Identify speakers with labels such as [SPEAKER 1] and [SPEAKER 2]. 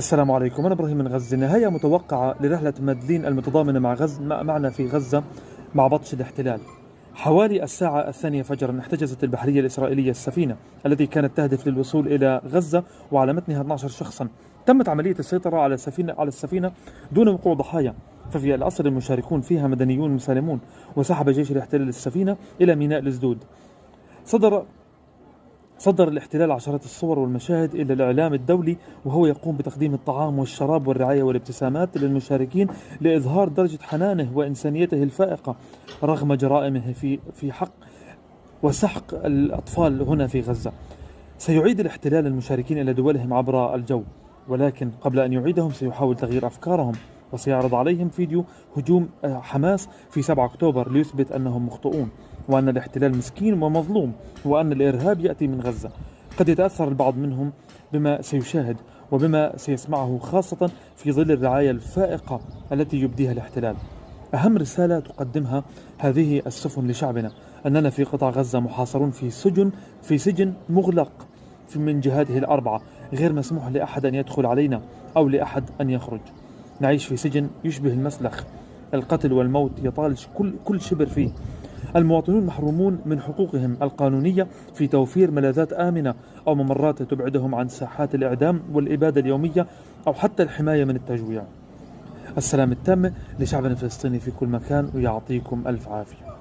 [SPEAKER 1] السلام عليكم. أنا إبراهيم من غزة. نهاية متوقعة لرحلة مادلين المتضامنة معنا في غزة مع بطش الاحتلال. حوالي الساعة 2 فجرا احتجزت البحرية الإسرائيلية السفينة التي كانت تهدف للوصول إلى غزة وعلى متنها 12 شخصا. تمت عملية السيطرة على السفينة دون وقوع ضحايا، ففي الأصل المشاركون فيها مدنيون مسالمون، وسحب جيش الاحتلال السفينة إلى ميناء الجدود. صدر الاحتلال عشرات الصور والمشاهد إلى الإعلام الدولي وهو يقوم بتقديم الطعام والشراب والرعاية والابتسامات للمشاركين لإظهار درجة حنانه وإنسانيته الفائقة رغم جرائمه في حق وسحق الأطفال هنا في غزة. سيعيد الاحتلال المشاركين إلى دولهم عبر الجو، ولكن قبل أن يعيدهم سيحاول تغيير أفكارهم، وسيعرض عليهم فيديو هجوم حماس في 7 أكتوبر ليثبت أنهم مخطئون، وأن الاحتلال مسكين ومظلوم، وأن الإرهاب يأتي من غزة. قد يتأثر البعض منهم بما سيشاهد وبما سيسمعه، خاصة في ظل الرعاية الفائقة التي يبديها الاحتلال. أهم رسالة تقدمها هذه السفن لشعبنا أننا في قطاع غزة محاصرون في سجن مغلق من جهاته ال4، غير مسموح لأحد أن يدخل علينا أو لأحد أن يخرج. نعيش في سجن يشبه المسلخ، القتل والموت يطال كل شبر فيه. المواطنون محرومون من حقوقهم القانونية في توفير ملاذات آمنة أو ممرات تبعدهم عن ساحات الإعدام والإبادة اليومية أو حتى الحماية من التجويع. السلام التام لشعبنا الفلسطيني في كل مكان، ويعطيكم ألف عافية.